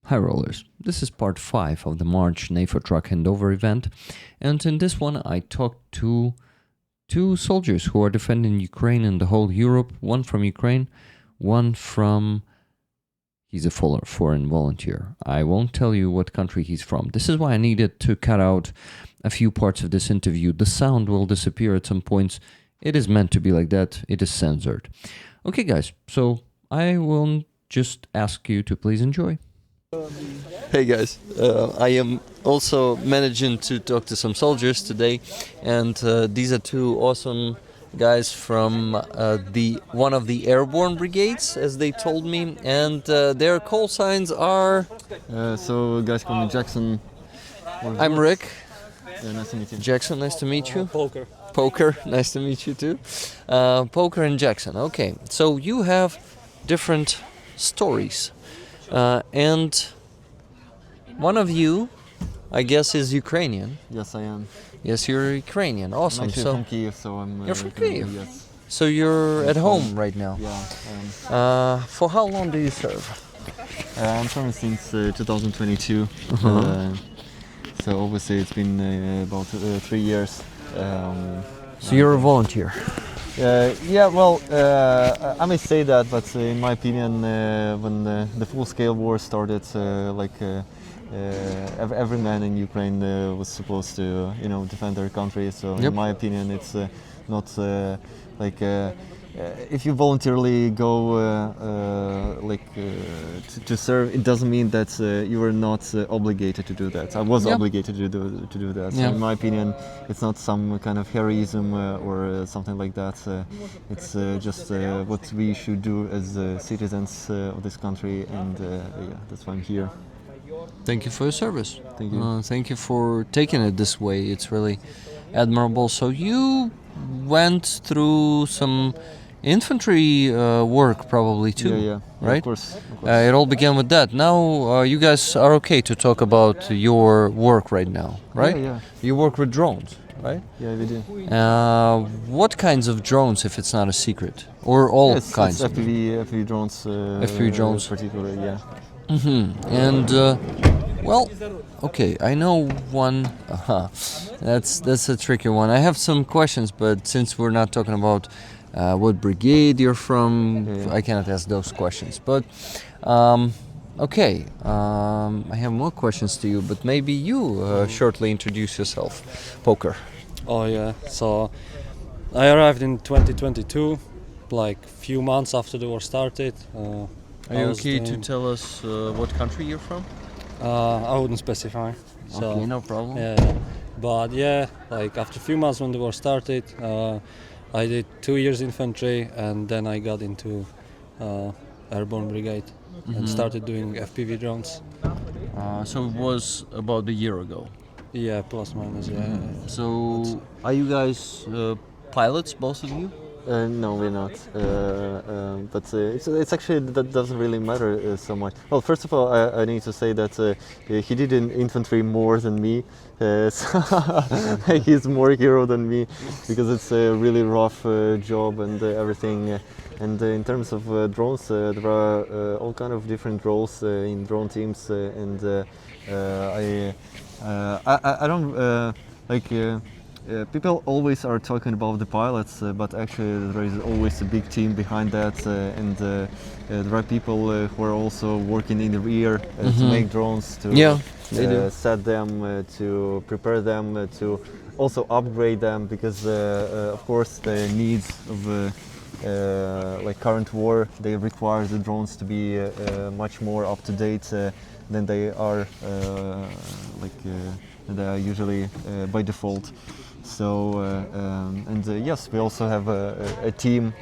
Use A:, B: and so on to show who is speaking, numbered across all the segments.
A: Hi rollers, this is part 5 of the March NAFO truck handover event, and in this one I talked to two soldiers who are defending Ukraine and the whole Europe, one from Ukraine, one from... he's a foreign volunteer. I won't tell you what country he's from. This is why I needed to cut out a few parts of this interview. The sound will disappear at some points. It is meant to be like that. It is censored. Okay guys, so I will just ask you to please enjoy. Hey guys, I am also managing to talk to some soldiers today, and these are two awesome guys from one of the Airborne Brigades, as they told me, and their call signs are...
B: So guys call me Jackson.
A: I'm Rick.
B: Yeah, nice to meet you.
A: Jackson, nice to meet you.
C: Poker.
A: Nice to meet you too. Poker and Jackson, okay. So you have different stories. And one of you, I guess, is Ukrainian.
B: Yes, I am.
A: Yes, you're Ukrainian. Awesome.
B: I'm actually from Kyiv, so I'm...
A: You're from Kyiv?
B: Yes.
A: So you're at home right now?
B: Yeah.
A: For how long do you serve?
B: I'm serving since 2022. So obviously it's been about 3 years.
A: So you're a volunteer?
B: Yeah, well, I may say that, but in my opinion, when the full-scale war started, every man in Ukraine was supposed to, defend their country. So in my opinion, it's not if you voluntarily go to serve, it doesn't mean that you are not obligated to do that. I was obligated to do that. So in my opinion, it's not some kind of heroism or something like that. It's just what we should do as citizens of this country, and that's why I'm here.
A: Thank you for your service.
B: Thank you.
A: Thank you for taking it this way. It's really admirable. So you went through some infantry work probably too,
B: yeah,
A: right?
B: Of course.
A: It all began with that. Now you guys are okay to talk about your work right now, right?
B: Yeah.
A: You work with drones, right?
B: Yeah, we do.
A: What kinds of drones, if it's not a secret, or all kinds?
B: It's FPV drones.
A: FPV drones,
B: particularly, yeah.
A: And well, okay, I know one. That's a tricky one. I have some questions, but since we're not talking about what brigade you're from, I cannot ask those questions. But okay, I have more questions to you, but maybe you shortly introduce yourself. Poker.
C: Oh yeah, so I arrived in 2022, like few months after the war started.
A: Are you okay to tell us what country you're from?
C: I wouldn't specify. So,
A: okay, no problem.
C: Yeah, but yeah, like after a few months when the war started, I did 2 years infantry, and then I got into Airborne Brigade and started doing FPV drones.
A: So it was about a year ago.
C: Yeah, plus minus. Yeah.
A: So are you guys pilots, both of you?
B: No, we're not. But it's actually that doesn't really matter so much. Well, first of all, I need to say that he did in infantry more than me. So he's more hero than me because it's a really rough job and everything. And in terms of drones, there are all kind of different roles in drone teams, and I don't like. People always are talking about the pilots, but actually there is always a big team behind that, and there are people who are also working in the rear to make drones, to set them, to prepare them, to also upgrade them, because of course the needs of current war, they require the drones to be much more up to date than they are usually by default. So yes, we also have a team,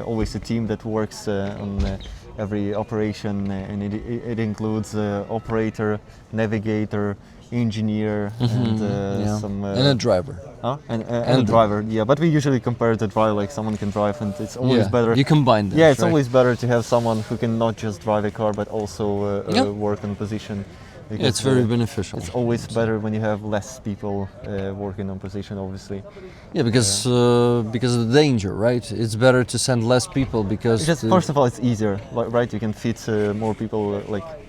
B: always a team that works on every operation, and it includes operator, navigator, engineer, and some
A: and a driver.
B: And a driver. Yeah, but we usually compare the drive, like someone can drive, and it's always better.
A: You combine them.
B: Yeah, it's always better to have someone who can not just drive a car but also work on position.
A: Yeah, it's very beneficial.
B: It's always better when you have less people working on position, obviously.
A: Yeah, because of the danger, right? It's better to send less people because...
B: First of all, it's easier, right? You can fit more people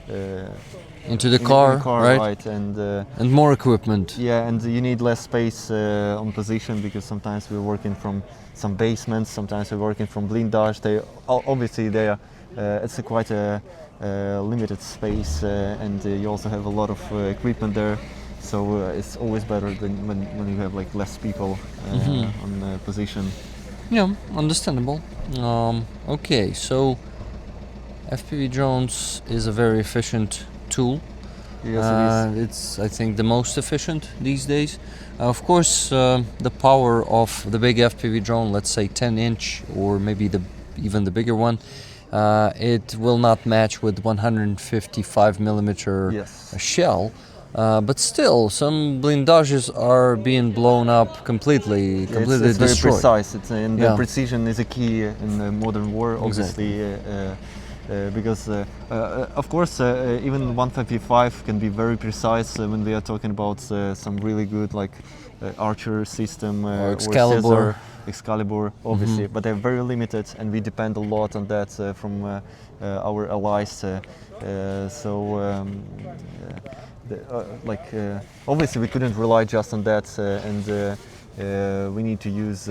A: Into the
B: in
A: car,
B: the car,
A: right? And more equipment.
B: Yeah, and you need less space on position because sometimes we're working from some basements, sometimes we're working from blindage. Obviously they are, it's quite a limited space, and you also have a lot of equipment there. So it's always better than when you have like less people on position.
A: Yeah, understandable. Okay, so FPV drones is a very efficient tool.
B: Yes, it is.
A: It's, I think, the most efficient these days. Of course, the power of the big FPV drone, let's say 10-inch or maybe even the bigger one, it will not match with 155 millimeter
B: Yes.
A: shell. But still, some blindages are being blown up completely
B: It's
A: destroyed.
B: very precise. And
A: Yeah.
B: the precision is a key in the modern war, obviously. Because of course even 155 can be very precise when we are talking about some really good like Archer system
A: Or
B: or
A: Excalibur.
B: Excalibur, obviously, but they're very limited, and we depend a lot on that from our allies. Obviously we couldn't rely just on that, and we need to use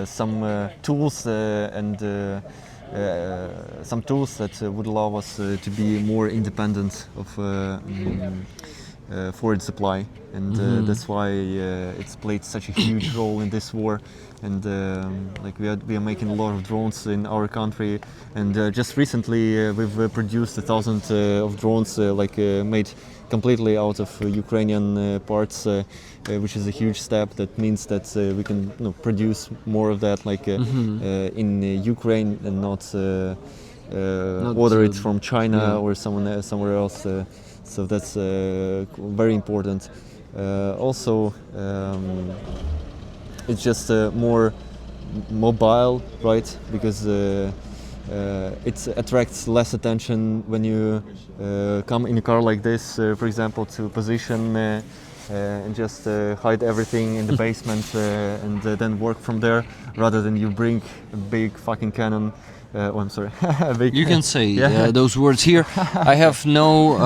B: some tools some tools that would allow us to be more independent of foreign supply, and that's why it's played such a huge role in this war. And like we are making a lot of drones in our country, and just recently we've produced 1,000 of drones made completely out of Ukrainian parts, which is a huge step. That means that we can produce more of that in Ukraine and not order it from China or somewhere else. So that's very important. Also, it's just more mobile, right? Because it attracts less attention when you come in a car like this, for example, to position and just hide everything in the basement and then work from there, rather than you bring a big fucking cannon. Oh, I'm sorry.
A: You can say those words here. I have no.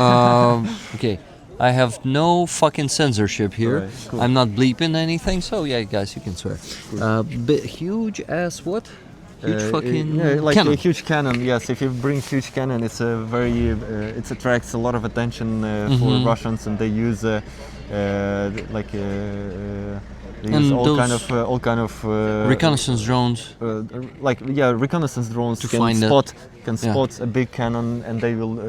A: I have no fucking censorship here.
B: Alright, cool.
A: I'm not bleeping anything, so yeah, guys, you can swear. Huge ass what? Huge fucking cannon.
B: A huge cannon. Yes, if you bring huge cannon, it's a very it attracts a lot of attention for Russians, and they use they use all kind of
A: reconnaissance drones.
B: Reconnaissance drones
A: To
B: can
A: find
B: spot a big cannon, and they will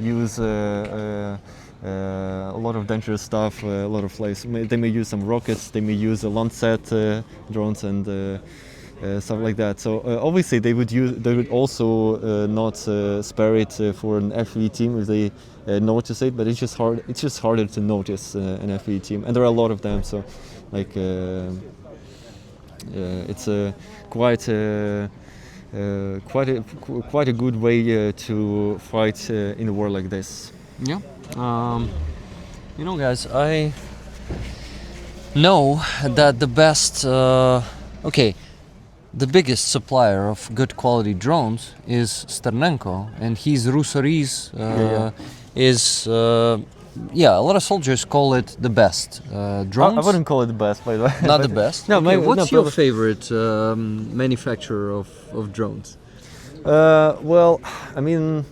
B: use a lot of dangerous stuff, a lot of they may use some rockets, they may use a Lancet drones and stuff like that. So obviously they would also not spare it for an FPV team if they notice it, but it's just harder to notice an FPV team, and there are a lot of them. So it's quite a good way to fight in a war like this.
A: Yeah. Guys, I know that the best, the biggest supplier of good quality drones is Sternenko, and his Rusoriz is, a lot of soldiers call it the best drones.
B: I wouldn't call it the best, by the way.
A: Not the best?
B: No,
A: okay, what's your
B: probably.
A: favorite manufacturer of drones?
B: Well, I mean,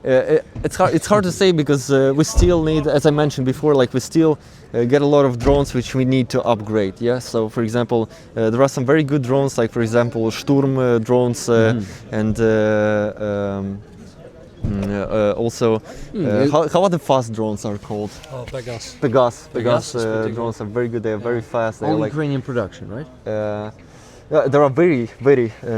B: it's hard to say because we still need, as I mentioned before, we still get a lot of drones which we need to upgrade. Yeah. So, for example, there are some very good drones, like for example Sturm drones, and also how other fast drones are called?
C: Oh, Pegas.
B: Pegas drones are very good. They are very fast. They
A: All
B: are
A: Ukrainian production, right?
B: there are very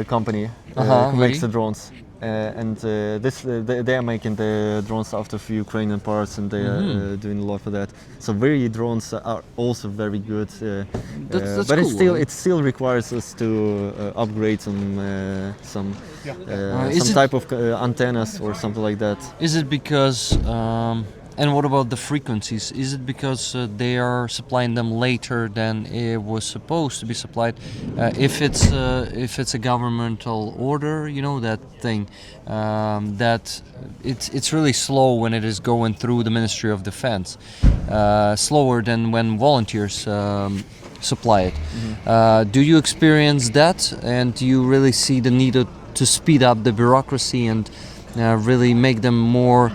B: company who makes the
A: really?
B: drones. They are making the drones out of Ukrainian parts, and they are doing a lot for that. So very drones are also very good.
A: That's
B: but
A: cool,
B: it still requires us to upgrade some
A: Is it-
B: type of antennas or something like that.
A: Is it because And what about the frequencies? Is it because they are supplying them later than it was supposed to be supplied? If it's a governmental order, you know that thing, that it's really slow when it is going through the Ministry of Defense, slower than when volunteers supply it. Do you experience that, and do you really see the need to speed up the bureaucracy and really make them more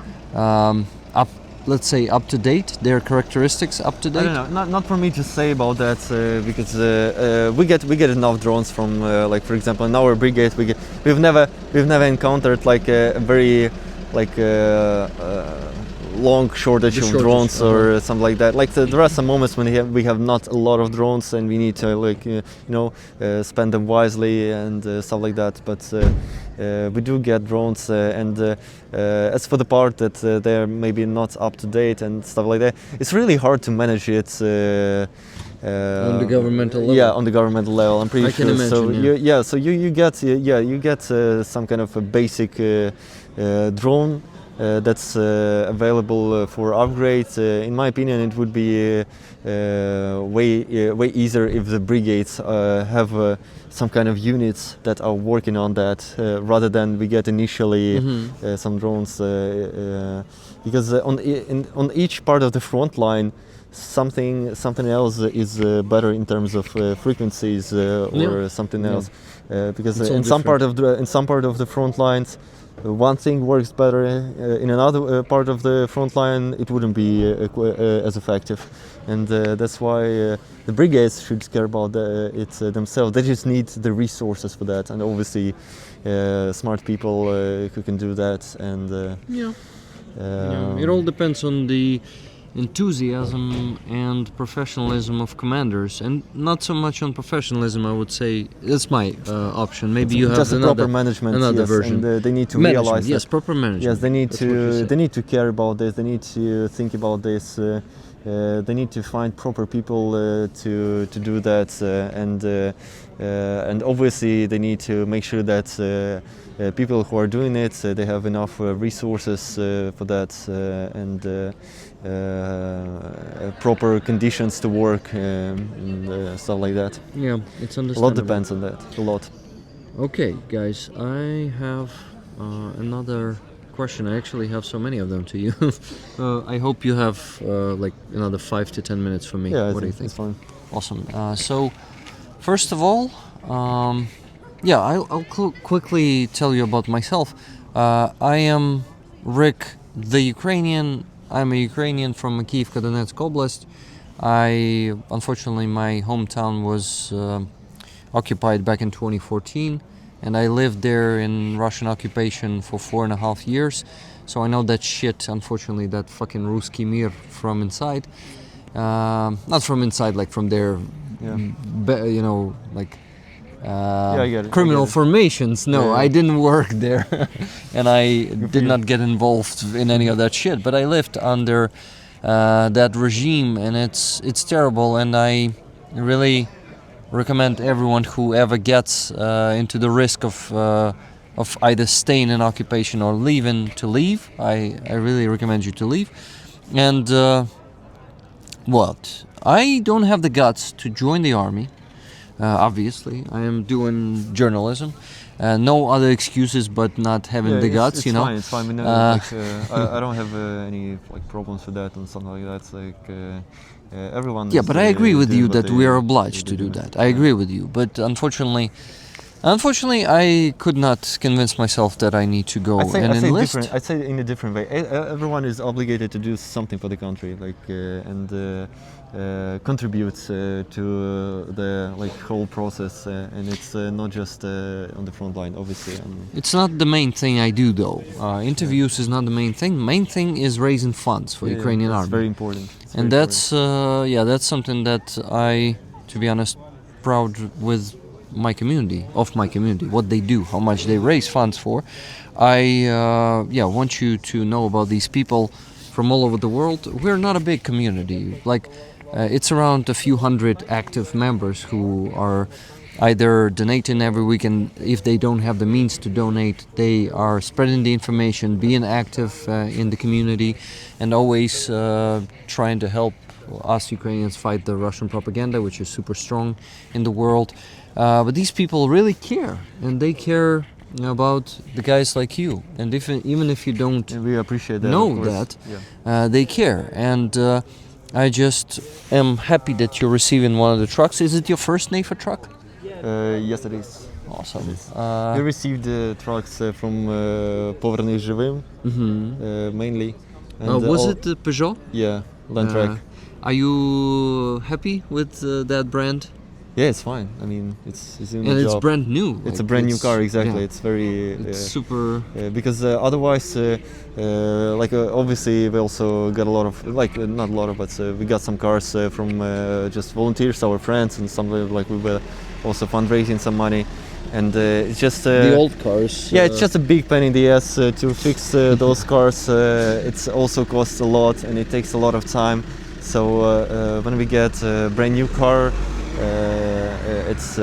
A: let's say up to date, their characteristics up to date?
B: I don't know, not for me to say about that, because we get enough drones from like, for example, in our brigade we've never encountered like a very like long shortage of drones or something like that. Like there are some moments when we have not a lot of drones and we need to like spend them wisely and stuff like that. But we do get drones, and as for the part that they're maybe not up to date and stuff like that, it's really hard to manage it.
A: On the governmental level.
B: Yeah, on the governmental level, I'm pretty
A: I
B: sure.
A: can imagine,
B: So you get some kind of a basic drone that's available for upgrade. In my opinion, it would be way easier if the brigades have some kind of units that are working on that, rather than we get initially some drones, because on each part of the front line, something else is better in terms of frequencies or something else, because in some part of the front lines one thing works better, in another part of the front line it wouldn't be as effective, and that's why the brigades should care about it themselves. They just need the resources for that, and obviously smart people who can do that. And
A: it all depends on the enthusiasm and professionalism of commanders, and not so much on professionalism, I would say. That's my option. Maybe you have
B: just
A: another,
B: proper management,
A: another
B: yes,
A: version.
B: And they need to
A: management,
B: realize
A: yes,
B: that,
A: proper management.
B: yes, they need
A: That's
B: to need to care about this. They need to think about this. They need to find proper people to do that, and obviously they need to make sure that people who are doing it, they have enough resources for that, and proper conditions to work, and stuff like that.
A: Yeah, it's understandable.
B: A lot depends on that. A lot.
A: Okay, guys, I have another question. I actually have so many of them to you. I hope you have like another 5 to 10 minutes for me.
B: Yeah,
A: what do you think?
B: It's fine.
A: Awesome. So, first of all, I'll quickly tell you about myself. I am Rick, the Ukrainian. I'm a Ukrainian from Kyiv, Donetsk Oblast. Unfortunately, my hometown was occupied back in 2014, and I lived there in Russian occupation for 4.5 years. So I know that shit, unfortunately, that fucking Ruski Mir from inside. Not from inside, like from their,
B: I get it.
A: criminal formations. No, I didn't work there, and I did not get involved in any of that shit. But I lived under that regime, and it's terrible. And I really recommend everyone who ever gets into the risk of either staying in occupation or leaving to leave. I really recommend you to leave. And I don't have the guts to join the army. Obviously, I am doing journalism. No other excuses but not having the guts,
B: it's fine, it's fine. I don't have any like problems with that and something like that. It's like everyone.
A: Yeah, but I agree with you that we are obliged to do that. I agree with you, but unfortunately, I could not convince myself that I need to go and enlist.
B: I'd say in a different way. Everyone is obligated to do something for the country, like and contribute to the like whole process, and it's not just on the front line, obviously.
A: It's not the main thing I do, though. Interviews is not the main thing. Main thing is raising funds for Ukrainian army.
B: That's very important.
A: And that's something that I, to be honest, proud with my community, what they do, how much they raise funds for. I want you to know about these people from all over the world. We're not a big community. Like, it's around a few hundred active members who are either donating every week, and if they don't have the means to donate, they are spreading the information, being active in the community, and always trying to help us Ukrainians fight the Russian propaganda, which is super strong in the world. But these people really care, and they care about the guys like you. And even if you don't
B: And we appreciate that.
A: know
B: of course.
A: that,
B: Yeah.
A: they care. And I just am happy that you're receiving one of the trucks. Is it your first NAFA truck?
B: Yes, it is.
A: Awesome.
B: We received trucks from Poverny Живим, mainly. And,
A: was
B: all-
A: it the Peugeot?
B: Yeah, Landtrek.
A: Are you happy with that brand?
B: Yeah, it's fine. I mean, it's doing
A: And
B: the
A: it's
B: job.
A: brand new.
B: It's a
A: like,
B: brand new car, exactly.
A: yeah,
B: It's very
A: it's super.
B: because otherwise, obviously, we also got a lot of not a lot of, but we got some cars from just volunteers, our friends, and something like we were also fundraising some money, and it's just
A: The old cars.
B: yeah, it's just a big pain in the ass to fix those cars. It's also costs a lot and it takes a lot of time. So when we get a brand new car, it's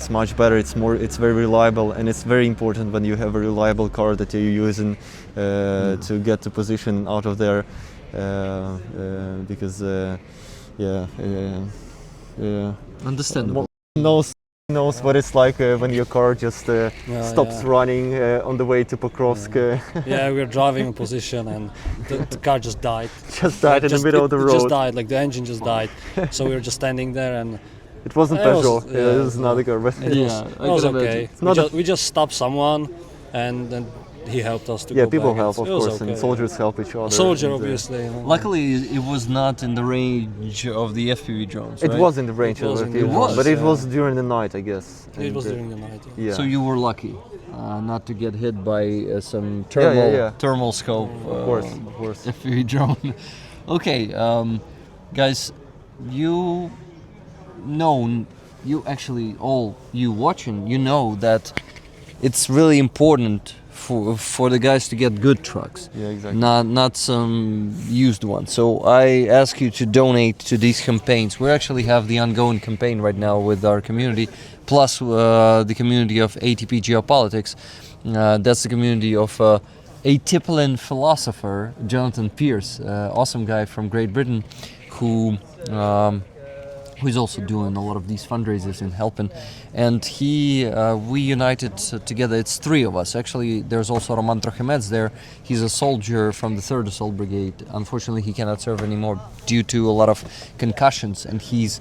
B: much better. It's very reliable, and it's very important when you have a reliable car that you're using to get the position out of there, because
A: Understandable.
B: knows what it's like when your car just stops running on the way to Pokrovsk.
C: Yeah, we were driving in position and the car just died.
B: Just died in the middle of the
C: It
B: road.
C: just died, like the engine just died. So we were just standing there and
B: It wasn't
C: It
B: Peugeot.
C: was-
B: It was another car, but
C: it was okay.
B: not
C: We just stopped someone and then he helped us to
B: yeah,
C: go
B: people
C: back.
B: help, of
C: It was
B: course,
C: okay,
B: and soldiers help each other.
C: A soldier,
B: and,
C: obviously. You know.
A: Luckily, it was not in the range of the FPV drones.
B: It
A: right?
B: was in the range
C: It
B: of
C: was
B: the
C: in the
B: field,
A: range,
B: but it
C: yeah.
B: was during the night, I guess.
C: It
B: And,
C: was during the night. Yeah.
B: yeah.
A: So you were lucky not to get hit by some
B: Yeah.
A: thermal scope.
B: Of course.
A: FPV drone. Okay, guys, you actually all you watching, you know that it's really important for the guys to get good trucks.
B: Yeah, exactly.
A: Not some used ones. So I ask you to donate to these campaigns. We actually have the ongoing campaign right now with our community, plus the community of ATP Geopolitics. That's the community of a Tippelin philosopher, Jonathan Pierce, awesome guy from Great Britain, who's also doing a lot of these fundraisers and helping. And we united together. It's three of us. Actually, there's also Roman Trochimets there. He's a soldier from the 3rd Assault Brigade. Unfortunately, he cannot serve anymore due to a lot of concussions, and he's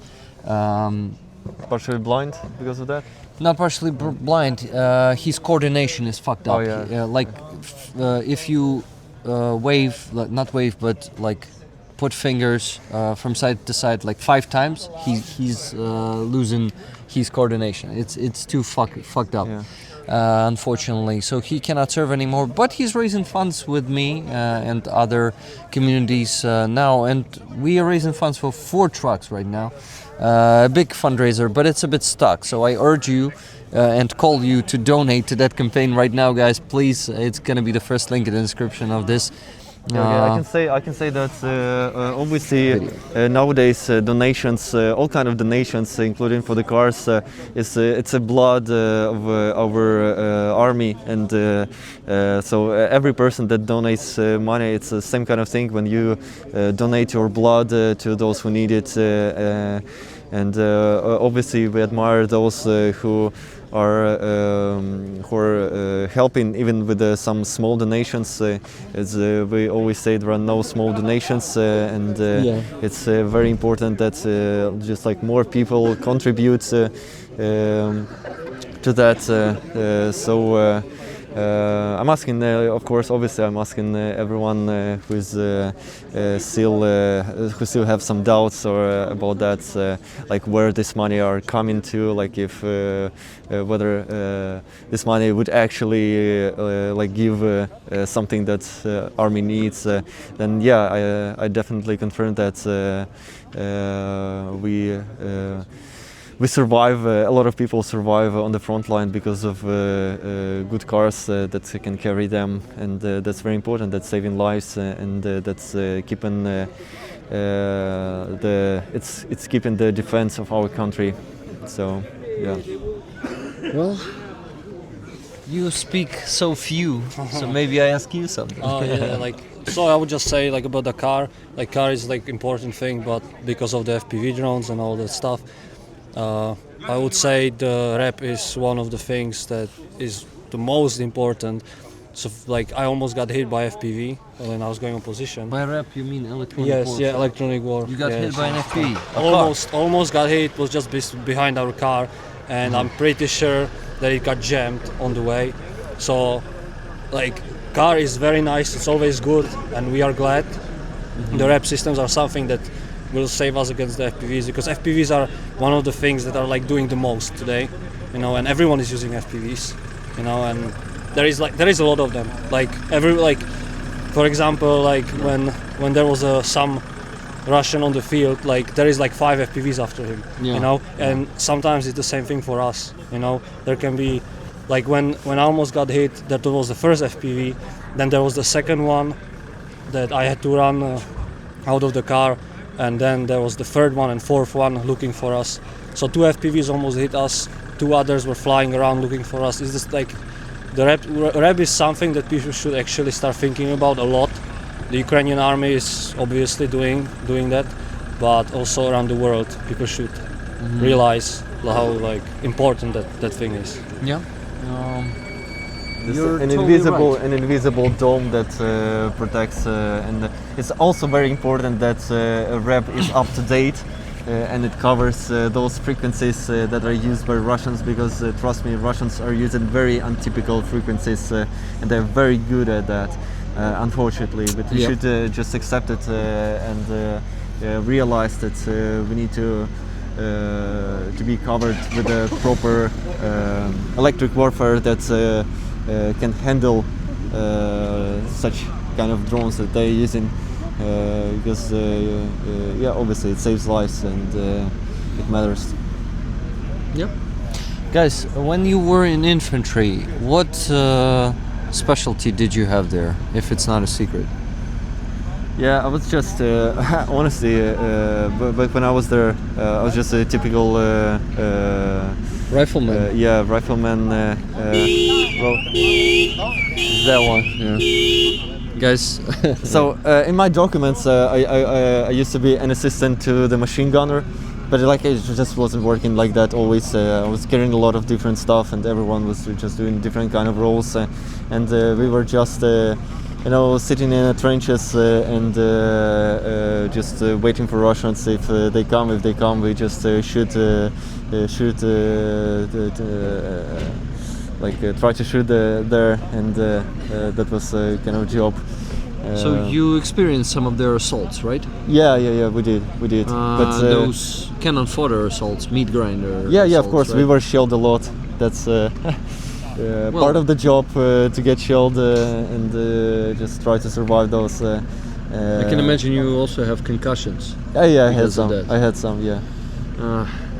B: Partially blind because of that.
A: not partially blind. His coordination is fucked up.
B: Oh, yeah.
A: If you wave, not wave, but like put fingers from side to side like 5 times, he's losing his coordination. It's too fucked up.
B: Yeah.
A: Unfortunately, so he cannot serve anymore, but he's raising funds with me and other communities now, and we are raising funds for 4 trucks right now. A big fundraiser, but it's a bit stuck, so I urge you and call you to donate to that campaign right now, guys. Please, it's gonna be the first link in the description of this.
B: Okay, I can say that obviously nowadays donations, all kind of donations, including for the cars, it's a blood of our army, and so every person that donates money, it's the same kind of thing when you donate your blood to those who need it, and obviously we admire those who are helping even with some small donations. As we always say, there are no small donations, and it's very important that just like more people contribute to that. So I'm asking, of course, obviously, I'm asking everyone who still have some doubts or about that, like where this money are coming to, like if whether this money would actually like give something that army needs. Then yeah, I definitely confirm that we survive. A lot of people survive on the front line because of good cars that can carry them, and that's very important. That's saving lives, and that's keeping it's keeping the defense of our country. So yeah.
A: Well, you speak so few, so maybe I ask you something.
C: Oh yeah, like so I would just say like about the car. Like car is like important thing, but because of the FPV drones and all that stuff, I would say the rep is one of the things that is the most important. So like I almost got hit by FPV when I was going on position.
A: By rep, you mean electronic
C: Yes,
A: warfare?
C: yeah, electronic war.
A: You got
C: yes.
A: hit by an FPV?
C: Almost got hit. It was just behind our car, and I'm pretty sure that it got jammed on the way. So, like, car is very nice. It's always good, and we are glad. The rep systems are something that will save us against the FPVs, because FPVs are one of the things that are like doing the most today, you know, and everyone is using FPVs, you know, and there is a lot of them. Like for example, like when there was some Russian on the field, like there is like 5 FPVs after him, you know, and sometimes it's the same thing for us, you know. There can be like when I almost got hit, that was the first FPV, then there was the second one that I had to run out of the car, and then there was the third one and fourth one looking for us. So 2 FPVs almost hit us, 2 others were flying around looking for us. It's just like the rep is something that people should actually start thinking about a lot. The Ukrainian army is obviously doing that, but also around the world people should realize how like important that thing is.
A: Yeah.
B: There's
A: You're
B: an
A: totally
B: invisible
A: right.
B: an invisible dome that protects, and it's also very important that a rep is up to date, and it covers those frequencies that are used by Russians, because trust me, Russians are using very untypical frequencies, and they're very good at that, unfortunately. But we should just accept it and realize that we need to be covered with a proper electric warfare that can handle such kind of drones that they're using, because yeah, obviously it saves lives and it matters.
A: Yep. Guys, when you were in infantry, what specialty did you have there, if it's not a secret?
B: Yeah, I was just honestly, but when I was there, I was just a typical
A: Rifleman.
B: yeah, rifleman. Well, that one.
A: Yeah. Guys.
B: So in my documents, I used to be an assistant to the machine gunner, but like it just wasn't working like that always. I was carrying a lot of different stuff, and everyone was just doing different kind of roles, and we were just you know, sitting in the trenches and just waiting for Russians. If they come, we just shoot, try to shoot there, and that was kind of a job.
A: So you experienced some of their assaults, right?
B: Yeah, we did. But
A: those cannon fodder assaults, meat grinder.
B: Yeah, of
A: assaults,
B: course,
A: right?
B: we were shelled a lot. That's part of the job, to get shelled and just try to survive those.
A: I can imagine you also have concussions.
B: Yeah,
A: because of that.
B: I had some, yeah.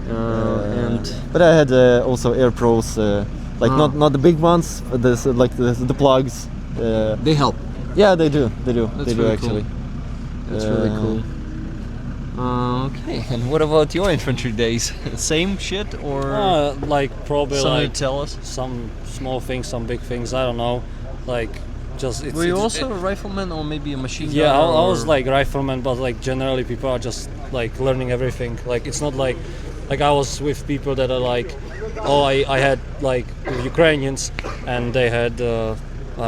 A: And
B: but I had also air pros, like not the big ones, but like the plugs.
A: they help.
B: Yeah, they do.
A: That's
B: They do
A: really
B: actually.
A: Cool. That's really cool. Okay, and what about your infantry days? Same shit, or
C: Like probably
A: something
C: like
A: to tell us?
C: some small things, some big things. I don't know. Like just
A: Were you also a rifleman or maybe a machine gunner?
C: Yeah, I was
A: or-
C: like rifleman, but like generally people are just like learning everything. Like it's not like I was with people that are like, oh, I had like Ukrainians, and they had I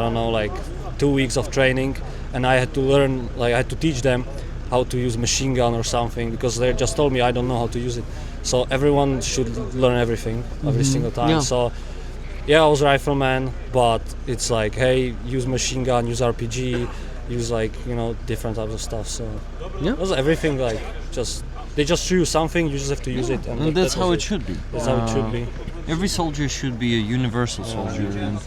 C: don't know, like 2 weeks of training, and I had to learn, like I had to teach them how to use machine gun or something, because they just told me I don't know how to use it. So everyone should learn everything every single time.
A: Yeah.
C: So yeah, I was rifleman, but it's like, hey, use machine gun, use RPG, use like, you know, different types of stuff. So
A: Yeah.
C: it was everything, like they just show you something, you just have to use it,
A: And that's how it should be.
C: That's how it should be.
A: Every soldier should be a universal soldier, and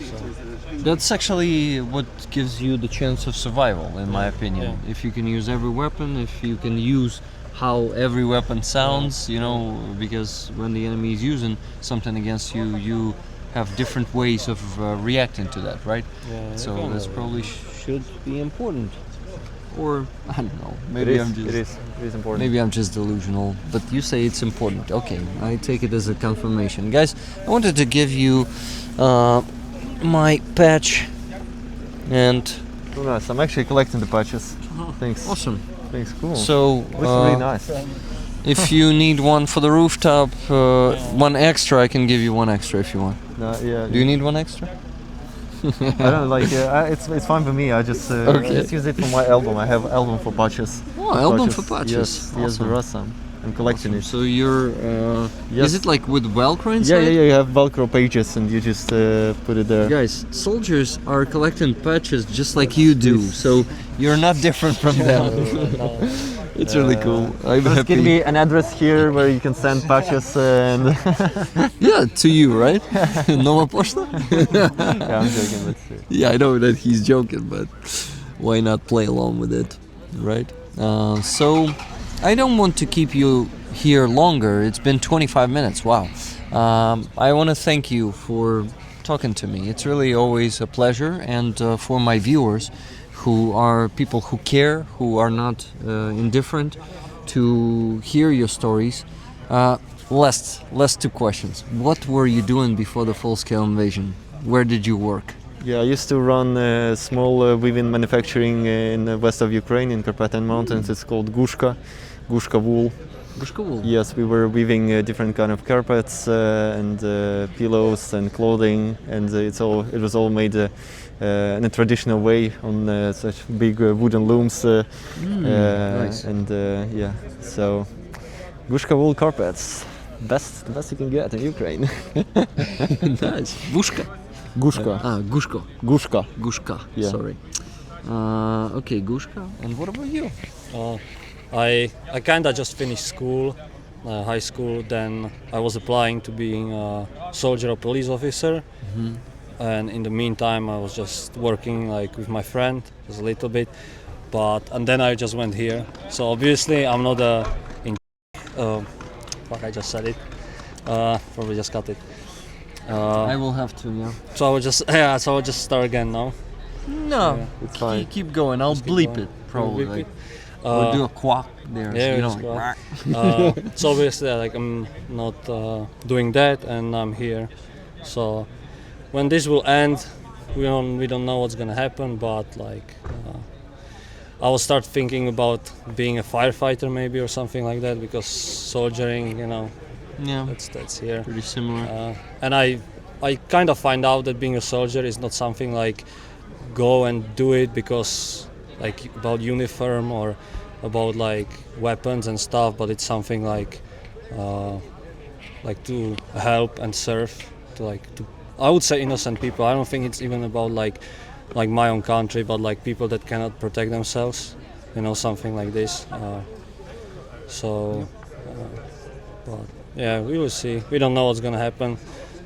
A: that's actually what gives you the chance of survival, in my opinion.
C: Yeah.
A: If you can use every weapon, if you can use how every weapon sounds, you know, because when the enemy is using something against you, you have different ways of reacting to that, right?
C: Yeah,
A: So
C: yeah.
A: that's probably should be important. or I don't know.
B: It
A: Maybe
B: is.
A: I'm just
B: It is important.
A: maybe I'm just delusional. But you say it's important. Okay, I take it as a confirmation, guys. I wanted to give you my patch, and
B: Oh, nice. I'm actually collecting the patches. Thanks.
A: awesome.
B: Thanks. Cool.
A: So
B: Looks really nice.
A: if you need one for the rooftop, one extra, I can give you one extra if you want.
B: Yeah.
A: Do you need one extra?
B: I don't like. It's fine for me. I just
A: Okay.
B: I just use it for my album. I have album for patches.
A: Oh, album for patches.
B: Yes, yes,
A: Awesome.
B: there are some. I'm collecting it.
A: So you're
B: Yes.
A: is it like with Velcro inside?
B: Yeah. You have Velcro pages, and you just put it there.
A: Guys, soldiers are collecting patches just like you do, so you're not different from them. It's really cool. I'm
B: Just give
A: happy.
B: me an address here where you can send patches and.
A: Yeah, to you, right? Nova Poshta?
B: Yeah, I'm joking. But
A: Yeah, I know that he's joking, but why not play along with it, right? So, I don't want to keep you here longer. It's been 25 minutes. Wow. I want to thank you for talking to me. It's really always a pleasure, and for my viewers, who are people who care, who are not indifferent, to hear your stories. Last two questions. What were you doing before the full-scale invasion? Where did you work?
B: yeah, I used to run small weaving manufacturing in the west of Ukraine in Carpathian Mountains. It's called Gushka wool. Yes, we were weaving different kind of carpets and pillows and clothing, and it was all made in a traditional way on such big wooden looms.
A: Nice.
B: And yeah, so Gushka wool carpets, the best you can get in Ukraine.
A: Nice. Gushka.
B: Gushka.
A: Gushko.
B: Gushka.
A: Gushka.
B: Yeah.
A: Sorry. Okay, Gushka. And what about you?
C: I kind of just finished school, high school. Then I was applying to being a soldier or police officer, and in the meantime I was just working like with my friend just a little bit. And then I just went here. So obviously I'm not fuck, I just said it. Probably just cut it.
A: I will have to, yeah.
C: So I will just start again now.
A: No,
B: It's fine.
A: keep going. I'll
C: keep
A: bleep
C: going.
A: it, probably.
C: Bleep it?
A: Or do a quack there.
C: Yeah,
A: so you
C: just
A: know,
C: quack.
A: like,
C: So obviously like I'm not doing that, and I'm here. So when this will end, we don't know what's gonna happen, but like I will start thinking about being a firefighter maybe or something like that, because soldiering,
A: yeah,
C: that's here.
A: pretty similar.
C: And I kind of find out that being a soldier is not something like go and do it because like about uniform or about like weapons and stuff, but it's something like to help and serve to I would say innocent people. I don't think it's even about like my own country, but like people that cannot protect themselves, something like this. But yeah, we will see. We don't know what's gonna happen.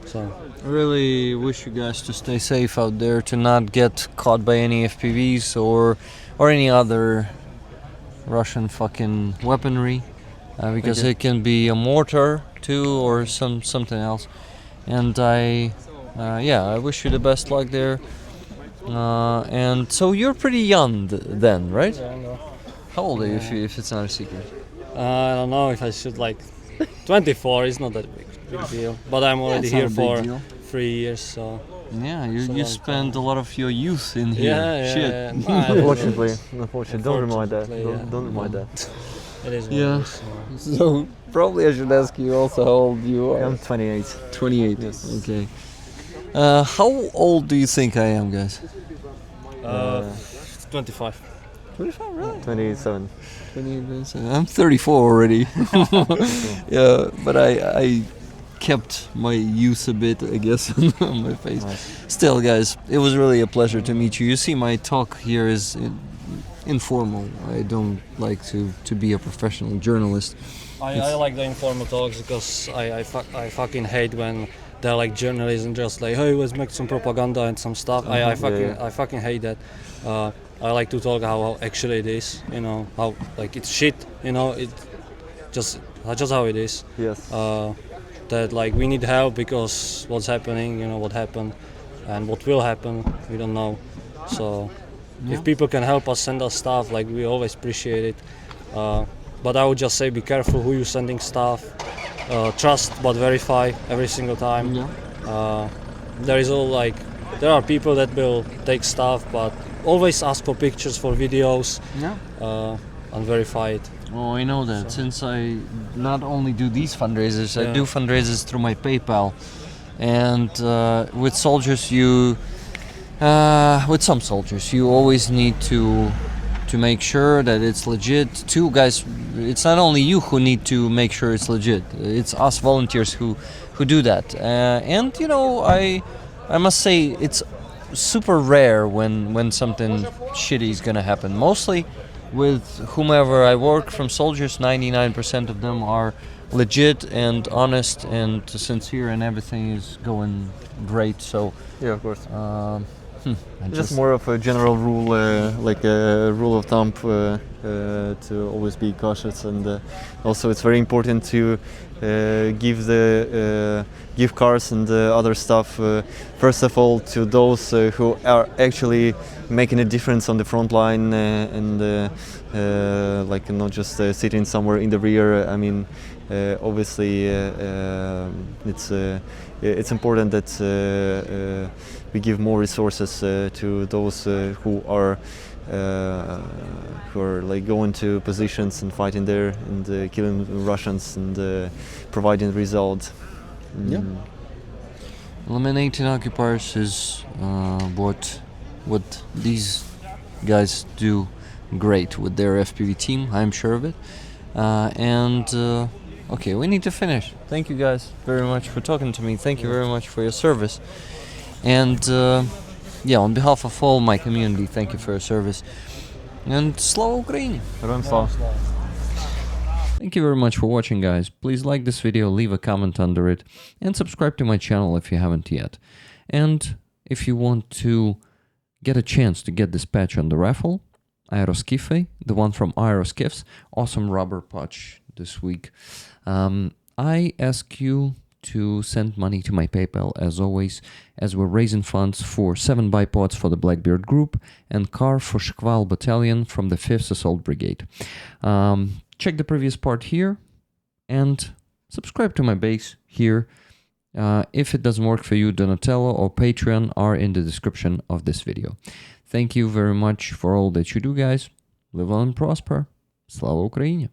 C: So
A: I really wish you guys to stay safe out there, to not get caught by any FPVs or any other Russian fucking weaponry, because it can be a mortar too or something else. And I wish you the best luck there. And so you're pretty young then, right?
C: yeah, I know.
A: How old are you, if it's not a secret?
C: I don't know if I should 24 is not that big deal, but I'm already
A: it's not
C: here
A: a big
C: for
A: deal.
C: 3 years, so
A: Yeah,
C: It's a
A: you
C: long
A: spent
C: time.
A: a lot of your youth in here.
C: yeah,
A: Shit.
C: yeah. Nah,
B: Unfortunately, don't remind that.
C: Unfortunately,
B: Don't remind that.
C: it is what
A: Yeah.
C: it is, so.
A: So probably I should ask you also how old you are.
B: I'm 28.
A: 28.
B: Yes.
A: Okay. How old do you think I am, guys?
C: 25.
A: 25, really?
B: 27.
A: 28. I'm 34 already. Yeah, but I kept my youth a bit, I guess, on my face.
B: Nice.
A: Still, guys, it was really a pleasure to meet you. You see, my talk here is informal. I don't like to be a professional journalist.
C: I like the informal talks because I fucking hate when they're like journalists and just like, hey, let's make some propaganda and some stuff. I fucking hate that. I like to talk how actually it is, how like it's shit, it just how it is.
B: Yes.
C: That like we need help because what's happening, what happened and what will happen, we don't know. So If people can help us send us stuff, like we always appreciate it. But I would just say be careful who you're sending stuff. Trust but verify every single time. There are people that will take stuff, but always ask for pictures, for videos, and verify it.
A: Oh, I know that. Since I not only do these fundraisers, I do fundraisers through my PayPal. And with soldiers, with some soldiers, you always need to make sure that it's legit. Too, guys, it's not only you who need to make sure it's legit. It's us volunteers who do that. And you know, I must say it's super rare when something shitty is gonna happen. Mostly with whomever I work from soldiers, 99% of them are legit and honest and sincere, and everything is going great. So
B: Yeah, of course.
A: just
B: Just more of a general rule, like a rule of thumb, to always be cautious, and also it's very important to give the gift cards and other stuff first of all to those who are actually making a difference on the front line, and like not just sitting somewhere in the rear. I mean, obviously it's important that we give more resources to those who are like going to positions and fighting there and killing Russians and providing results.
A: eliminating occupiers is what these guys do great with their FPV team. I'm sure of it. Okay, we need to finish. Thank you guys very much for talking to me. Thank you very much for your service. And on behalf of all my community, thank you for your service. And Slava Ukraini!
B: Героям слава.
A: Thank you very much for watching, guys. Please like this video, leave a comment under it, and subscribe to my channel if you haven't yet. And if you want to get a chance to get this patch on the raffle, Aeroskife, the one from Aeroskifs, awesome rubber patch this week. I ask you to send money to my PayPal, as always, as we're raising funds for 7 bipods for the Blackbeard group and car for Shkval Battalion from the 5th Assault Brigade. Check the previous part here and subscribe to my base here. If it doesn't work for you, Donatello or Patreon are in the description of this video. Thank you very much for all that you do, guys. Live on and prosper. Slava Ukraini!